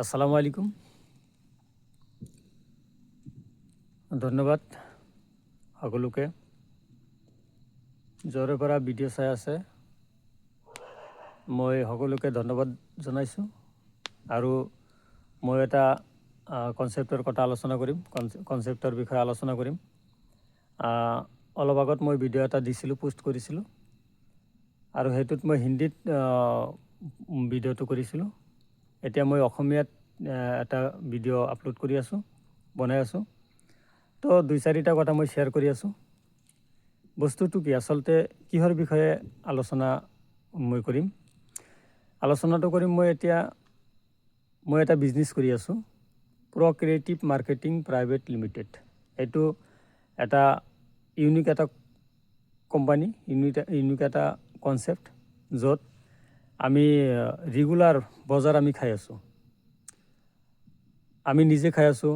আসসালামু আলাইকুম। ধন্যবাদ সকলোকে য'ৰে পৰা ভিডিঅ' চাই আছে। মই সকলোকে ধন্যবাদ জনাইছোঁ আৰু মই এটা কনচেপ্টৰ কথা আলোচনা কৰিম, কনচেপ্টৰ বিষয়ে আলোচনা কৰিম। অলপ আগত মই ভিডিঅ' এটা দিছিলোঁ, পোষ্ট কৰিছিলোঁ আৰু সেইটোত মই হিন্দীত ভিডিঅ'টো কৰিছিলোঁ। এতিয়া মই অসমীয়াত এটা ভিডিঅ' আপলোড কৰি আছোঁ, বনাই আছোঁ। তো 2-4টা কথা মই শ্বেয়াৰ কৰি আছোঁ। বস্তুটো কি, আচলতে কিহৰ বিষয়ে আলোচনা মই কৰিম? আলোচনাটো কৰিম মই এটা বিজনেছ কৰি আছোঁ, ক্ৰিয়েটিভ মাৰ্কেটিং প্ৰাইভেট লিমিটেড। এইটো এটা ইউনিক এটা কোম্পানী, ইউনিক এটা কনচেপ্ট, য'ত আমি ৰেগুলাৰ বজাৰ আমি খাই আছোঁ। আমি নিজে খাই আছোঁ,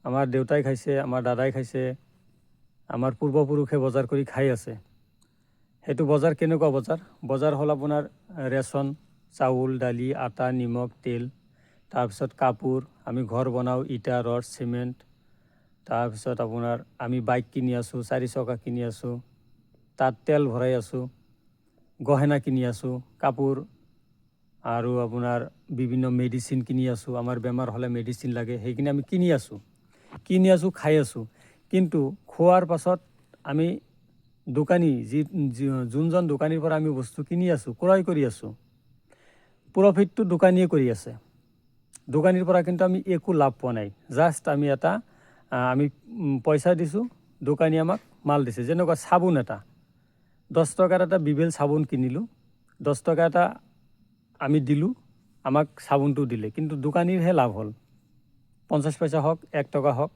আমাৰ দেউতাই খাইছে, আমাৰ দাদাই খাইছে, আমাৰ পূৰ্বপুৰুষে বজাৰ কৰি খাই আছে। সেইটো বজাৰ কেনেকুৱা বজাৰ? বজাৰ হ'ল আপোনাৰ ৰেচন, চাউল, দালি, আটা, নিমখ, তেল, তাৰপিছত কাপোৰ, আমি ঘৰ বনাওঁ, ইটা, ৰড, চিমেণ্ট, তাৰপিছত আপোনাৰ আমি বাইক কিনি আছোঁ, 4 চকা কিনি আছোঁ, তাত তেল ভৰাই আছোঁ, গহনা কিনি আছোঁ, কাপোৰ আৰু আপোনাৰ বিভিন্ন মেডিচিন কিনি আছোঁ। আমাৰ বেমাৰ হ'লে মেডিচিন লাগে, সেইখিনি আমি কিনি আছোঁ, খাই আছোঁ। কিন্তু খোৱাৰ পাছত আমি দোকানী যোনজন দোকানীৰ পৰা আমি বস্তু কিনি আছোঁ, ক্ৰয় কৰি আছোঁ, প্ৰফিটটো দোকানীয়ে কৰি আছে। দোকানীৰ পৰা কিন্তু আমি একো লাভ পোৱা নাই। জাষ্ট আমি পইচা দিছোঁ, দোকানী আমাক মাল দিছে। যেনেকুৱা চাবোন এটা, 10 টকাৰ এটা বিবেল চাবোন কিনিলোঁ, 10 টকা এটা আমি দিলোঁ, আমাক চাবোনটো দিলে, কিন্তু দোকানীৰহে লাভ হ'ল। 50 পইচা হওক, 1 টকা হওক,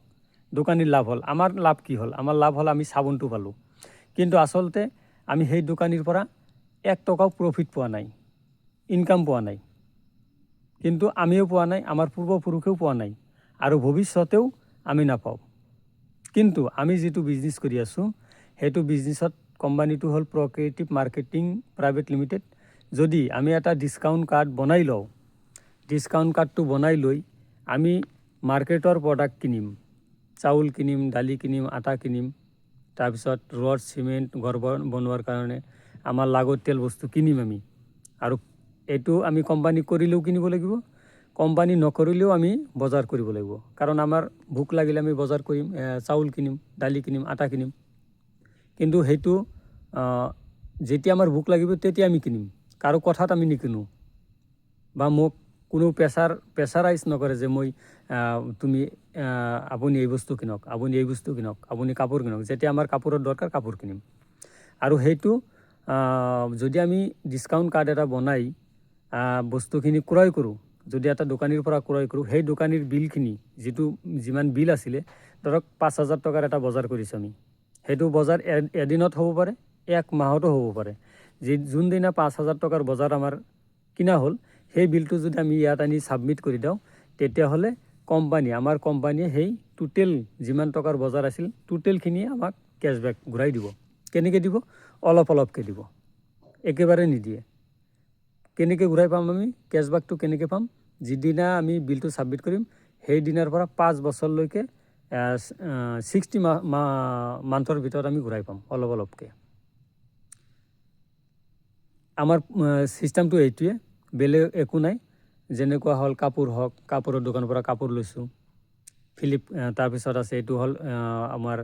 দোকানীৰ লাভ হ'ল। আমাৰ লাভ কি হ'ল? আমাৰ লাভ হ'ল আমি চাবোনটো পালোঁ। কিন্তু আচলতে আমি সেই দোকানীৰ পৰা 1 টকাও প্ৰফিট পোৱা নাই, ইনকাম পোৱা নাই। কিন্তু আমিও পোৱা নাই, আমাৰ পূৰ্বপুৰুষেও পোৱা নাই আৰু ভৱিষ্যতেও আমি নাপাওঁ। কিন্তু আমি যিটো বিজনেছ কৰি আছোঁ, সেইটো বিজনেছত কোম্পানীটো হ'ল ক্ৰিয়েটিভ মাৰ্কেটিং প্ৰাইভেট লিমিটেড। যদি আমি এটা ডিছকাউণ্ট কাৰ্ড বনাই লওঁ, ডিছকাউণ্ট কাৰ্ডটো বনাই লৈ আমি মাৰ্কেটৰ প্ৰডাক্ট কিনিম, চাউল কিনিম, দালি কিনিম, আটা কিনিম, তাৰপিছত ৰড, চিমেণ্ট, ঘৰ বনোৱাৰ কাৰণে আমাৰ লাগতিয়াল বস্তু কিনিম আমি। আৰু এইটো আমি কোম্পানী কৰিলেও কিনিব লাগিব, কোম্পানী নকৰিলেও আমি বজাৰ কৰিব লাগিব। কাৰণ আমাৰ ভোক লাগিলে আমি বজাৰ কৰিম, চাউল কিনিম, দালি কিনিম, আটা কিনিম। কিন্তু সেইটো যেতিয়া আমাৰ ভোক লাগিব তেতিয়া আমি কিনিম, কাৰো কথাত আমি নিকিনো। বা মোক কোনো প্ৰেছাৰাইজ নকৰে যে আপুনি এই বস্তু কিনক, আপুনি এই বস্তু কিনক, আপুনি কাপোৰ কিনক। যেতিয়া আমাৰ কাপোৰৰ দৰকাৰ, কাপোৰ কিনিম। আৰু সেইটো যদি আমি ডিছকাউণ্ট কাৰ্ড এটা বনাই বস্তুখিনি ক্ৰয় কৰোঁ, যদি এটা দোকানীৰ পৰা ক্ৰয় কৰোঁ, সেই দোকানীৰ বিলখিনি যিমান বিল আছিলে, ধৰক 5,000 টকাৰ এটা বজাৰ কৰিছোঁ আমি। সেইটো বজাৰ এদিনত হ'ব পাৰে, 1 মাহতো হ'ব পাৰে। যোনদিনা 5,000 টকাৰ বজাৰ আমাৰ কিনা হ'ল, সেই বিলটো যদি আমি ইয়াত আনি ছাবমিট কৰি দিওঁ, তেতিয়াহ'লে আমাৰ কোম্পানীয়ে সেই টোটেল যিমান টকাৰ বজাৰ আছিল, টোটেলখিনি আমাক কেছবেক ঘূৰাই দিব। কেনেকৈ দিব? অলপ অলপকৈ দিব, একেবাৰে নিদিয়ে। কেনেকৈ ঘূৰাই পাম আমি কেছবেকটো? কেনেকৈ পাম? যিদিনা আমি বিলটো ছাবমিট কৰিম, সেই দিনাৰ পৰা 5 বছৰলৈকে 60 মান্থৰ ভিতৰত আমি ঘূৰাই পাম, অলপ অলপকৈ। আমাৰ ছিষ্টেমটো এইটোৱে, বেলেগ একো নাই। যেনেকুৱা হ'ল কাপোৰ হওক, কাপোৰৰ দোকানৰ পৰা কাপোৰ লৈছোঁ, তাৰপিছত আছে এইটো হ'ল আমাৰ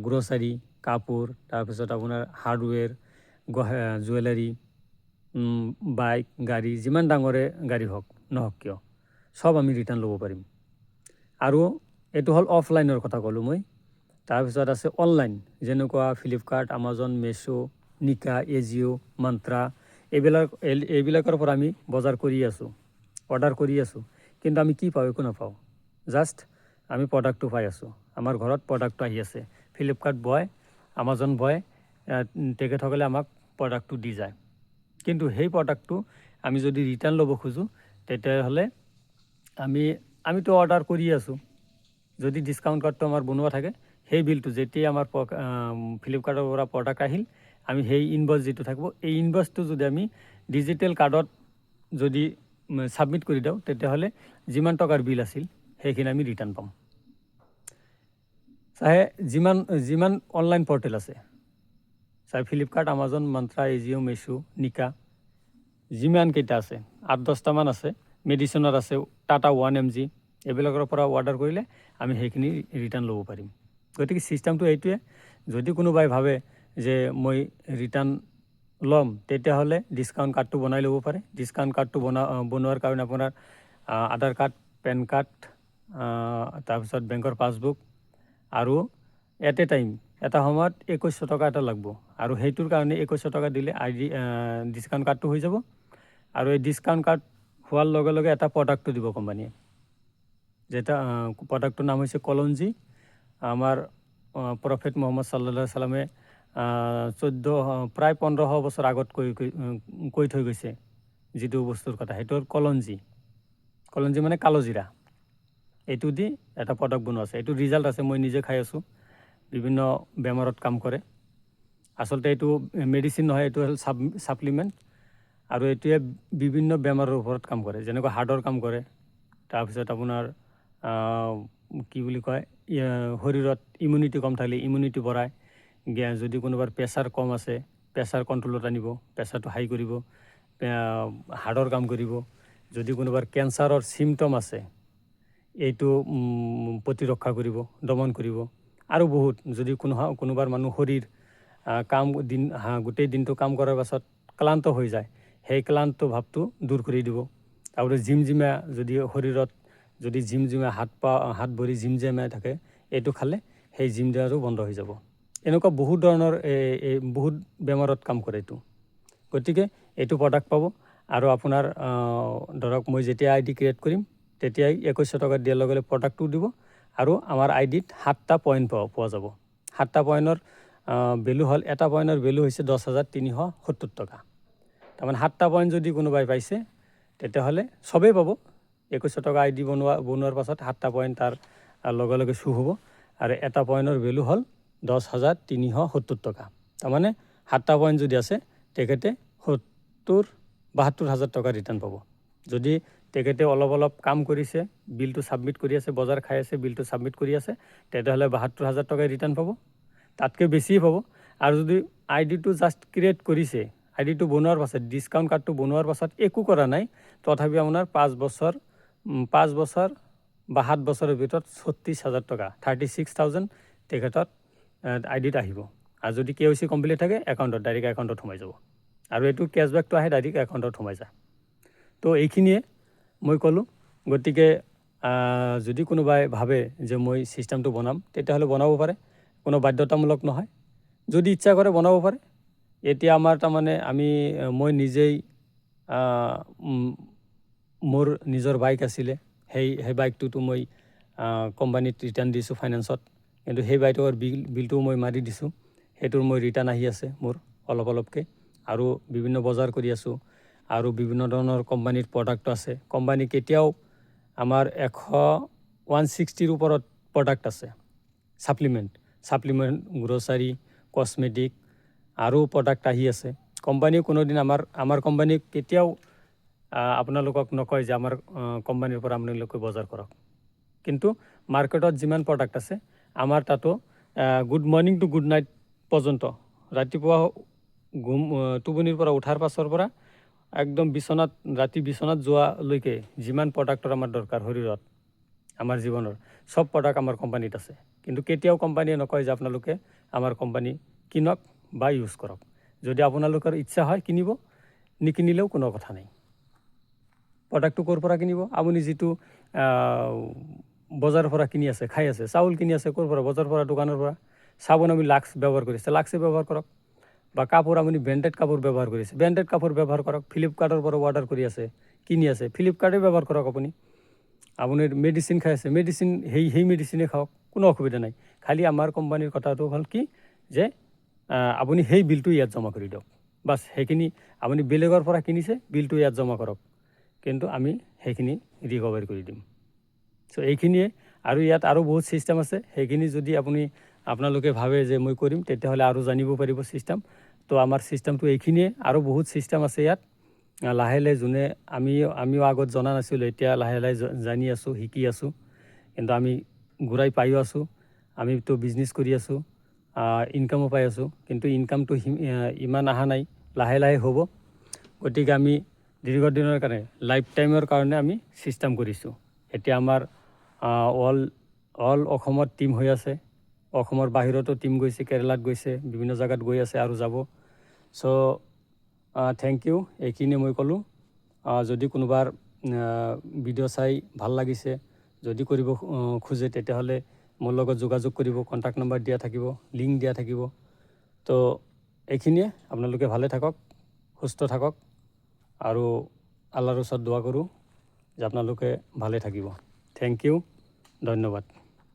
গ্ৰ'চাৰী, কাপোৰ, তাৰপিছত আপোনাৰ হাৰ্ডৱেৰ, জুৱেলাৰী, বাইক, গাড়ী, যিমান ডাঙৰে গাড়ী নহওক কিয়, চব আমি ৰিটাৰ্ণ ল'ব পাৰিম। আৰু এইটো হ'ল অফলাইনৰ কথা ক'লোঁ মই। তাৰপিছত আছে অনলাইন, যেনেকুৱা ফ্লিপকাৰ্ট, আমাজন, মেছ', নিকা, এজিঅ', মন্ত্ৰা, এইবিলাকৰ পৰা আমি বজাৰ কৰি আছোঁ, অৰ্ডাৰ কৰি আছোঁ। কিন্তু আমি কি পাওঁ? একো নাপাওঁ। জাষ্ট আমি প্ৰডাক্টটো পাই আছোঁ, আমাৰ ঘৰত প্ৰডাক্টটো আহি আছে। ফ্লিপকাৰ্ট বয়, আমাজন বয়, তেখেতসকলে আমাক প্ৰডাক্টটো দি যায়। কিন্তু সেই প্ৰডাক্টটো আমি যদি ৰিটাৰ্ণ ল'ব খোজোঁ, তেতিয়াহ'লে আমিতো অৰ্ডাৰ কৰি আছোঁ। যদি ডিছকাউণ্ট কাৰ্ডটো আমাৰ বনোৱা থাকে, সেই বিলটো যেতিয়া আমাৰ ফ্লিপকাৰ্টৰ পৰা প্ৰডাক্ট আহিল, আমি সেই ইনভইচ যিটো থাকিব, এই ইনভইচটো যদি আমি ডিজিটেল কাৰ্ডত যদি ছাবমিট কৰি দিওঁ তেতিয়াহ'লে যিমান টকাৰ বিল আছিল সেইখিনি আমি ৰিটাৰ্ণ পাম। চাহে যিমান অনলাইন পৰ্টেল আছে, চাহে ফ্লিপকাৰ্ট, আমাজন, মন্ত্ৰা, এজিঅ', মেছো, নিকা, যিমানকেইটা আছে 8-10টামান আছে, মেডিচিনৰ আছে, টাটা 1mg, এইবিলাকৰ পৰা অৰ্ডাৰ কৰিলে আমি সেইখিনি ৰিটাৰ্ণ ল'ব পাৰিম। গতিকে ছিষ্টেমটো এইটোৱে। যদি কোনোবাই ভাবে যে মই ৰিটাৰ্ণ ল'ম তেতিয়াহ'লে ডিছকাউণ্ট কাৰ্ডটো বনাই ল'ব পাৰে। ডিছকাউণ্ট কাৰ্ডটো বনোৱাৰ কাৰণে আপোনাৰ আধাৰ কাৰ্ড, পেন কাৰ্ড, তাৰপিছত বেংকৰ পাছবুক আৰু এট এ টাইম এটা সময়ত 2100 টকা এটা লাগব। আৰু সেইটোৰ কাৰণে 2100 টকা দিলে ডিছকাউণ্ট কাৰ্ডটো হৈ যাব। আৰু এই ডিছকাউণ্ট কাৰ্ড হোৱাৰ লগে লগে এটা প্ৰডাক্টটো দিব কোম্পানীয়ে, যেটা প্ৰডাক্টটোৰ নাম হৈছে কলঞ্জি। আমাৰ প্ৰফেট মহম্মদ সাল্লাল্লাহু আলাইহি সাল্লামে প্ৰায় 1500 বছৰ আগত কৈ থৈ গৈছে যিটো বস্তুৰ কথা, সেইটো হ'ল কলঞ্জি। কলঞ্জি মানে কালোজিৰা। এইটো দি এটা প্ৰডাক্ট বনোৱা আছে। এইটো ৰিজাল্ট আছে, মই নিজে খাই আছোঁ। বিভিন্ন বেমাৰত কাম কৰে। আচলতে এইটো মেডিচিন নহয়, এইটো হ'ল ছাপ্লিমেণ্ট। আৰু এইটোৱে বিভিন্ন বেমাৰৰ ওপৰত কাম কৰে, যেনেকৈ হাৰ্টৰ কাম কৰে। তাৰপিছত আপোনাৰ কি বুলি কয়, শৰীৰত ইমিউনিটি কম থাকিলে ইমিউনিটি বঢ়ায়। যদি কোনোবাৰ প্ৰেছাৰ কম আছে, প্ৰেছাৰ কণ্ট্ৰলত আনিব, প্ৰেছাৰটো হাই কৰিব। হাৰ্টৰ কাম কৰিব। যদি কোনোবাৰ কেঞ্চাৰৰ চিমটম আছে, এইটো প্ৰতিৰক্ষা কৰিব, দমন কৰিব। আৰু বহুত, যদি কোনোবাৰ মানুহ শৰীৰ গোটেই দিনটো কাম কৰাৰ পাছত ক্লান্ত হৈ যায়, সেই ক্লান্ত ভাৱটো দূৰ কৰি দিব। তাৰপিছত জিমজিমা, যদি শৰীৰত যদি জিমজিমা হাত ভৰি জিমজিমাই থাকে, এইটো খালে সেই জিমজিমাটো বন্ধ হৈ যাব। এনেকুৱা বহুত ধৰণৰ বহুত বেমাৰত কাম কৰে এইটো। গতিকে এইটো প্ৰডাক্ট পাব। আৰু আপোনাৰ ধৰক মই যেতিয়া আই ডি ক্ৰিয়েট কৰিম তেতিয়াই 2100 টকা দিয়াৰ লগে লগে প্ৰডাক্টটো দিব। আৰু আমাৰ আই ডিত 7টা পইণ্ট পোৱা যাব। 7টা পইণ্টৰ ভেলু হ'ল, এটা পইণ্টৰ ভেলু হৈছে 10,370 টকা। তাৰমানে 7টা পইণ্ট যদি কোনোবাই পাইছে তেতিয়াহ'লে চবেই পাব। 2100 টকা আই ডি বনোৱাৰ পাছত 7টা পইণ্ট তাৰ লগে লগে শ্ব' হ'ব। আৰু এটা পইণ্টৰ ভেলু হ'ল 10,370 টকা। তাৰমানে 7টা পইণ্ট যদি আছে তেখেতে 72,000 টকা ৰিটাৰ্ণ পাব। যদি তেখেতে অলপ কাম কৰিছে, বিলটো ছাবমিট কৰি আছে, বজাৰ খাই আছে, বিলটো ছাবমিট কৰি আছে, তেতিয়াহ'লে 72,000 টকাই ৰিটাৰ্ণ পাব। তাতকৈ বেছিয়ে পাব। আৰু যদি আই ডিটো জাষ্ট ক্ৰিয়েট কৰিছে, আই ডিটো বনোৱাৰ পাছত, ডিছকাউণ্ট কাৰ্ডটো বনোৱাৰ পাছত একো কৰা নাই, তথাপি আপোনাৰ 5 বছৰ বা 7 বছৰৰ ভিতৰত 36,000 টকা, 36,000 তেখেতৰ আই ডিত আহিব। আৰু যদি KYC কমপ্লিট থাকে, ডাইৰেক্ট একাউণ্টত সোমাই যাব। আৰু এইটো কেছবেকটো আহে, ডাইৰেক্ট একাউণ্টত সোমাই যায়। তো এইখিনিয়ে মই ক'লোঁ। গতিকে যদি কোনোবাই ভাবে যে মই ছিষ্টেমটো বনাম, তেতিয়াহ'লে বনাব পাৰে, কোনো বাধ্যতামূলক নহয়। যদি ইচ্ছা কৰে বনাব পাৰে। এতিয়া আমাৰ তাৰমানে মই নিজেই মোৰ নিজৰ বাইক আছিলে, সেই বাইকটোতো মই কোম্পানীত ৰিটাৰ্ণ দিছোঁ ফাইনেন্সত। কিন্তু সেই বাইকৰ বিলটোও মই মাৰি দিছোঁ। সেইটোৰ মই ৰিটাৰ্ণ আহি আছে মোৰ অলপকৈ। আৰু বিভিন্ন বজাৰ কৰি আছোঁ। আৰু বিভিন্ন ধৰণৰ কোম্পানীৰ প্ৰডাক্ট আছে। কোম্পানী কেতিয়াও আমাৰ 160ৰ ওপৰত প্ৰডাক্ট আছে। ছাপ্লিমেণ্ট, গ্ৰ'চাৰী, কছমেটিক আৰু প্ৰডাক্ট আহি আছে। কোম্পানীও কোনোদিন আমাৰ কোম্পানীক কেতিয়াও আপোনালোকক নকয় যে আমাৰ কোম্পানীৰ পৰা আপোনালোকে বজাৰ কৰক। কিন্তু মাৰ্কেটত যিমান প্ৰডাক্ট আছে, আমাৰ তাতো good morning to good night পৰ্যন্ত, ৰাতিপুৱা টোপনিৰ পৰা উঠাৰ পাছৰ পৰা একদম ৰাতি বিচনাত যোৱালৈকে যিমান প্ৰডাক্টৰ আমাৰ দৰকাৰ শৰীৰত, আমাৰ জীৱনৰ চব প্ৰডাক্ট আমাৰ কোম্পানীত আছে। কিন্তু কেতিয়াও কোম্পানীয়ে নকয় যে আপোনালোকে আমাৰ কোম্পানী কিনক বা ইউজ কৰক। যদি আপোনালোকৰ ইচ্ছা হয় কিনিব, নিকিনিলেও কোনো কথা নাই। প্ৰডাক্টটো ক'ৰ পৰা কিনিব? আপুনি যিটো বজাৰৰ পৰা কিনি আছে, খাই আছে, চাউল কিনি আছে ক'ৰ পৰা? বজাৰৰ পৰা, দোকানৰ পৰা। চাবোন আপুনি লাক্স ব্যৱহাৰ কৰিছে, লাক্সে ব্যৱহাৰ কৰক। বা কাপোৰ আপুনি ব্ৰেণ্ডেড কাপোৰ ব্যৱহাৰ কৰিছে, ব্ৰেণ্ডেড কাপোৰ ব্যৱহাৰ কৰক। ফ্লিপকাৰ্টৰ পৰা অৰ্ডাৰ কৰি আছে, কিনি আছে, ফ্লিপকাৰ্টে ব্যৱহাৰ কৰক। আপুনি মেডিচিন খাই আছে, সেই মেডিচিনে খাওক, কোনো অসুবিধা নাই। খালি আমাৰ কোম্পানীৰ কথাটো হ'ল কি যে আপুনি সেই বিলটো ইয়াত জমা কৰি দিয়ক। বাছ, সেইখিনি আপুনি বেলেগৰ পৰা কিনিছে, বিলটো ইয়াত জমা কৰক। কিন্তু আমি সেইখিনি ৰিকভাৰী কৰি দিম। চ' এইখিনিয়ে। আৰু ইয়াত আৰু বহুত ছিষ্টেম আছে। সেইখিনি যদি আপোনালোকে ভাবে যে মই কৰিম, তেতিয়াহ'লে আৰু জানিব পাৰিব ছিষ্টেম। তো আমাৰ ছিষ্টেমটো এইখিনিয়ে। আৰু বহুত ছিষ্টেম আছে ইয়াত। লাহে লাহে যোনে আমিও আগত জনা নাছিলোঁ, এতিয়া লাহে লাহে জানি আছোঁ, শিকি আছোঁ। কিন্তু আমি ঘূৰাই পাইও আছোঁ। আমিতো বিজনেছ কৰি আছোঁ, ইনকামো পাই আছোঁ, কিন্তু ইনকামটো ইমান অহা নাই, লাহে লাহে হ'ব। গতিকে আমি দীৰ্ঘদিনৰ কাৰণে লাইফ টাইমৰ কাৰণে আমি চিষ্টেম কৰিছোঁ। এতিয়া আমাৰ অল অসমত টীম হৈ আছে, অসমৰ বাহিৰতো টীম গৈছে, কেৰেলাত গৈছে, বিভিন্ন জেগাত গৈ আছে আৰু যাব। চ' থেংক ইউ, এইখিনিয়ে মই ক'লোঁ। যদি কোনোবাৰ ভিডিঅ' চাই ভাল লাগিছে, যদি কৰিব খোজে, তেতিয়াহ'লে মোৰ লগত যোগাযোগ কৰিব। কণ্টেক্ট নম্বৰ দিয়া থাকিব, লিংক দিয়া থাকিব। তো এইখিনিয়ে, আপোনালোকে ভালে থাকক, সুস্থ থাকক, আৰু আল্লাহৰ ওচৰত দোৱা কৰোঁ যে আপোনালোকে ভালে থাকিব। থেংক ইউ, ধন্যবাদ।